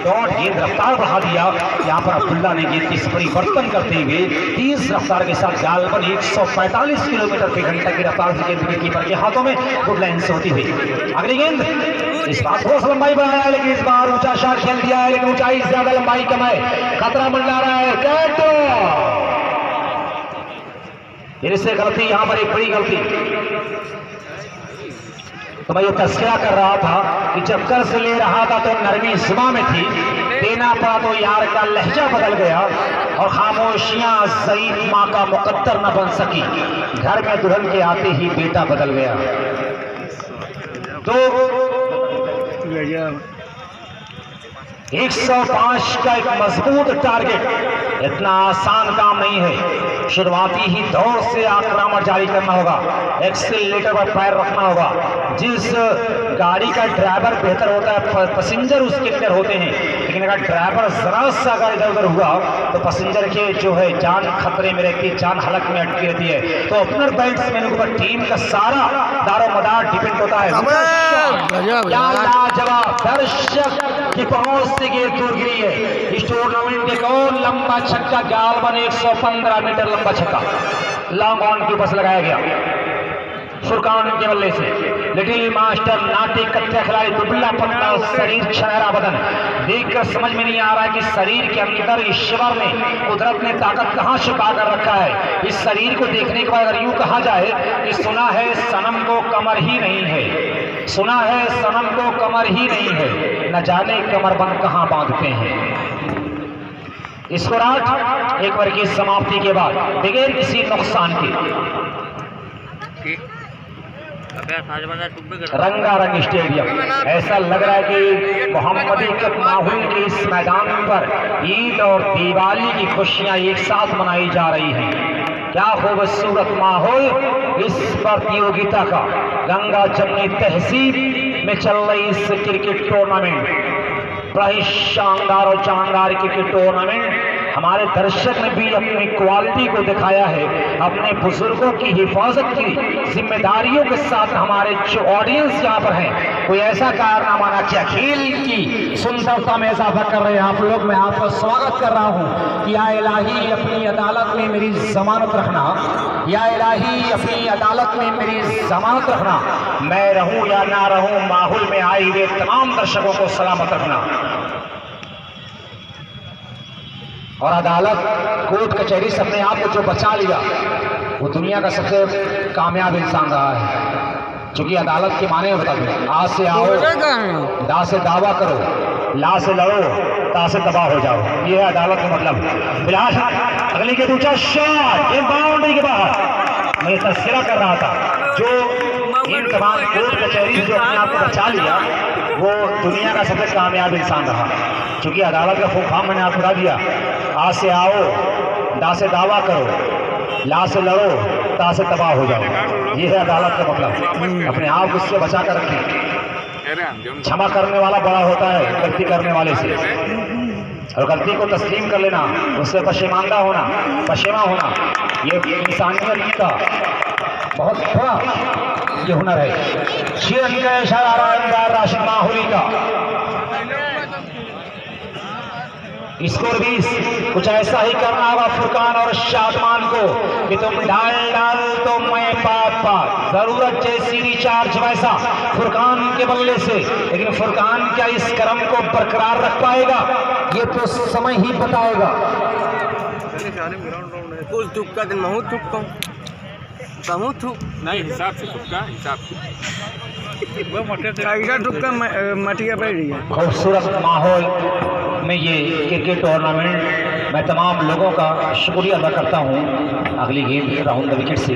Dot गेंद रफ्तार बढ़ा दिया। यहाँ पर अब्दुल्ला ने गेंद की परिवर्तन करते हुए तेज रफ्तार के साथ गालबन 145 किलोमीटर प्रति घंटा की रफ्तार से गेंद कीपर के हाथों में गुड लाइन से होती हुई अगली गेंद। इस बार थोड़ा सा लंबाई बढ़ा है, लेकिन इस बार ऊंचा शॉट खेल दिया है, लेकिन ऊंचाई ज्यादा लंबाई कम है, खतरा मंडरा रहा है। फिर से गलती, यहाँ पर एक बड़ी गलती। तो मैं ये तस्करा कर रहा था कि जब कर्ज ले रहा था तो नरमी जुमा में थी, देना पड़ा तो यार का लहजा बदल गया और खामोशियां ज़ईफ माँ का मुकद्दर न बन सकी। घर में दुल्हन के आते ही बेटा बदल गया। तो 105 का एक मजबूत टारगेट इतना आसान काम नहीं है। शुरुआती ही दौर से आक्रमण जारी करना होगा, एक्सीलरेटर पर पैर रखना होगा। जिस गाड़ी का ड्राइवर बेहतर होता है, पैसेंजर उसके बेहतर होते हैं, लेकिन अगर ड्राइवर जरा सा अगर इधर उधर हुआ तो पैसेंजर के जो है जान खतरे में रहती है, जान हलक में अटकी रहती है। तो ओपनर बैट्समैन के ऊपर टीम का सारा दारोमदार डिपेंड होता है। लाजवाब, दर्शक की पहुंच से गेंद दूर गिरी है। इस टूर्नामेंट के और लंबा छक्का, गालबन 115 मीटर लंबा छक्का लॉन्ग ऑन के ऊपर लगाया गया फुरकान के बल्ले से। लिटिल मास्टर नाटे कच्चा खिलाड़ी, दुबला पतला शरीर, छनहरा बदन, देखकर समझ में नहीं आ रहा है कि शरीर के अंदर ईश्वर ने, कुदरत ने ताकत कहां छुपा कर रखा है। इस शरीर को देखने के बाद अगर यूं कहा जाए कि सुना है सनम को कमर ही नहीं है, सुना है सनम को कमर ही नहीं है, न जाने कमरबंद कहां बांधते हैं। स्कोर 8 एक ओवर की समाप्ति के बाद बगैर किसी नुकसान के रंगारंग स्टेडियम। ऐसा लग रहा है कि मोहम्मदी के माहौल के इस मैदान पर ईद और दिवाली की खुशियां एक साथ मनाई जा रही हैं। क्या खूबसूरत माहौल इस प्रतियोगिता का। गंगा जमनी तहसीब में चल रही इस क्रिकेट टूर्नामेंट, बड़ी शानदार और जानदार क्रिकेट टूर्नामेंट। हमारे दर्शक ने भी अपनी क्वालिटी को दिखाया है, अपने बुजुर्गों की हिफाजत की जिम्मेदारियों के साथ। हमारे जो ऑडियंस यहाँ पर हैं, कोई ऐसा कारनामा ना किया, खेल की सुंदरता में इजाफा कर रहे हैं आप लोग। मैं आपका स्वागत कर रहा हूँ कि या इलाही अपनी अदालत में मेरी जमानत रखना, या इलाही अपनी अदालत में मेरी जमानत रखना। मैं रहूँ या ना रहूँ, माहौल में आए हुए तमाम दर्शकों को सलामत रखना। और अदालत, कोर्ट कचहरी से अपने आप को जो बचा लिया, वो दुनिया का सबसे कामयाब इंसान रहा है। क्योंकि अदालत के माने बता दूं, आज से आओ, दा से दावा करो, ला से लड़ो, ता से तबाह हो जाओ। ये है अदालत का मतलब। फिलहाल अगली के दूसरा शॉट बाउंड्री के बाहर। मैं तस्करा कर रहा था, जो इन तमाम कोर्ट कचहरी जो अपने आप को बचा लिया, वो दुनिया का सबसे कामयाब इंसान रहा। क्योंकि अदालत का फुल फॉर्म मैंने आपको बता दिया। आज से आओ, दा से दावा करो, ला से लड़ो, ता से तबाह हो जाओ। ये है अदालत का मतलब। अपने आप को इससे बचा कर रखें। क्षमा करने वाला बड़ा होता है गलती करने वाले से, और गलती को तस्लीम कर लेना, उससे पशेमानदा होना, पशेमा होना, ये इंसानियत का बहुत बड़ा ये हुनर है। शेर का इशारा राशिद माहौली का। स्कोर 20। कुछ ऐसा ही करना होगा फुरकान और शादमान को कि तुम डाल तो मैं पाप, जरूरत जैसी रिचार्ज वैसा फुरकान के बल्ले से। लेकिन फुरकान क्या इस क्रम को बरकरार रख पाएगा, ये तो समय ही बताएगा। कुछ तुक्का दिन महूत तुक्का नहीं, हिसाब से तुक्का, हिसाब से मटिया पड़ रही है। खूबसूरत माहौल में ये क्रिकेट टूर्नामेंट, मैं तमाम लोगों का शुक्रिया अदा करता हूँ। अगली गेंद राउंड द विकेट से,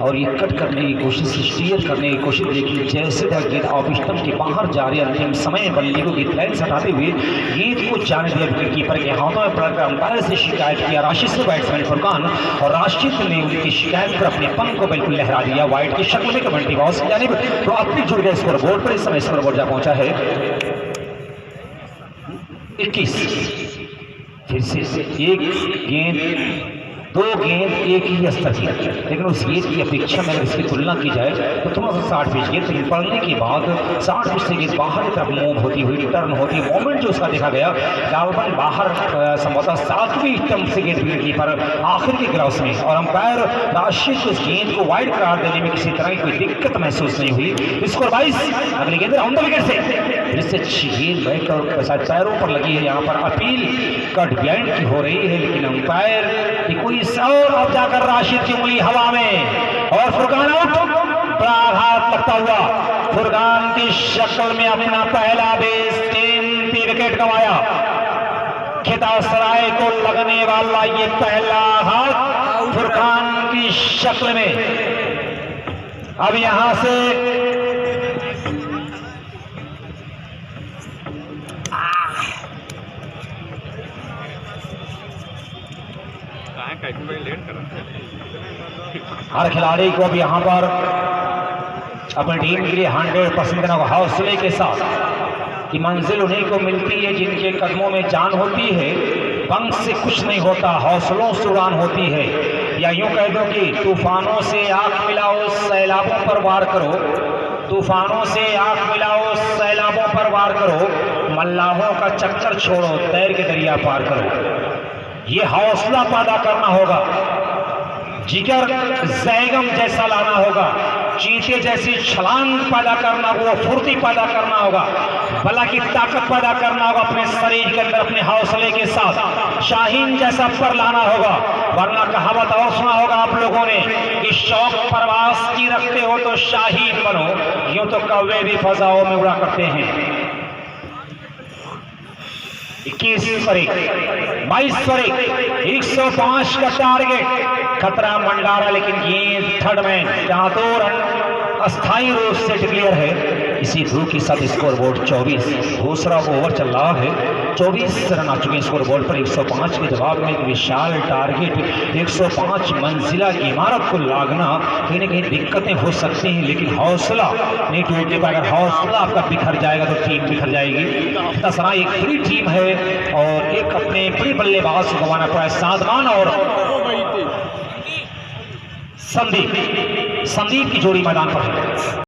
और ये कट करने की कोशिश, स्टीयर करने की कोशिश। देखिए जैसे वह गेंद ऑफ स्टंप के बाहर जा रही, अंतिम समय बल्ले को गेंद लाइन से हटाते हुए गेंद को जाने दिया विकेट कीपर के हाथों में पड़कर अंपायर से शिकायत किया राशिद से बैट्समैन फुरकान, और राशिद ने उनकी शिकायत पर अपने पंख को बिल्कुल लहरा दिया। वाइड की शक्ल में कमेंट्री बॉक्स की जानिब तो अब जुड़ गए स्कोर बोर्ड पर। इस समय स्कोर बोर्ड जा पहुंचा है 21। फिर से एक गेंद 2 गेंद एक ही स्तर की, लेकिन उस गेंद की अपेक्षा में अगर इसकी तुलना की जाए तो थोड़ा सा 60 पिच गेंद, लेकिन पड़ने के बाद 60 पिच से गेंद बाहर की तरफ मूव होती हुई, टर्न होती है, मोमेंट जो उसका देखा गया, गालबन बाहर संभवतः 7वीं स्टंप से गेंद गिरी पर आखिर के ग्राउंड में, और अंपायर राशिद को उस गेंद को वाइड करार देने में किसी तरह की कोई दिक्कत महसूस नहीं हुई। स्कोर 22, अगली गेंद ऑन द विकेट से, जिससे अच्छी गेंद बैट और पैरों पर लगी है। यहाँ पर अपील कट बिहाइंड की हो रही है, लेकिन अंपायर की कोई और अब जाकर राशिद की उंगली हवा में और फुरकान आउट। बड़ा आघात लगता हुआ फुरकान की शक्ल में अपना पहला बेस, 3 विकेट गंवाया। खितासराय को लगने वाला ये पहला आघात फुरकान की शक्ल में। अब यहां से हर खिलाड़ी को अब यहाँ पर अपनी टीम के लिए 100% हौसले के साथ कि मंजिल उन्हीं को मिलती है जिनके कदमों में जान होती है। पंख से कुछ नहीं होता, हौसलों से उड़ान होती है। या यूं कह दो कि तूफानों से आंख मिलाओ, सैलाबों पर वार करो। तूफानों से आंख मिलाओ, सैलाबों पर वार करो। मल्लाहों का चक्कर छोड़ो, तैर के दरिया पार करो। ये हौसला पैदा करना होगा, जिगर जैगम जैसा लाना होगा, चीते जैसी छलांग पैदा करना, वो फुर्ती पैदा करना होगा, बला की ताकत पैदा करना होगा अपने शरीर के अंदर, अपने हौसले के साथ शाहीन जैसा पर लाना होगा। वरना कहावत और सुना होगा आप लोगों ने कि शौक परवास की रखते हो तो शाहीन बनो, यूं तो कौवे भी फजाओं में उड़ा करते हैं। 21 पर 1, 22 पर 1, 105 का टारगेट। खतरा मंडारा, लेकिन गेंद थर्ड मैन, जहां 2 रन अस्थायी रूप से डिक्लेयर है। इसी धूप के साथ स्कोर बोर्ड 24, दूसरा ओवर चल रहा है, 24 रन आ चुके हैं स्कोर बोर्ड पर। 105 के जवाब में एक विशाल टारगेट, 105 मंजिला की इमारत को लागना कहीं ना कहीं दिक्कतें हो सकती हैं, लेकिन हौसला नहीं टूटने पाएगा। हौसला आपका बिखर जाएगा तो टीम बिखर जाएगी। दसरा एक बड़ी टीम है और एक अपने बड़े बल्लेबाज को गंवाना पड़ा है। साधमान और संदीप की जोड़ी मैदान पर है।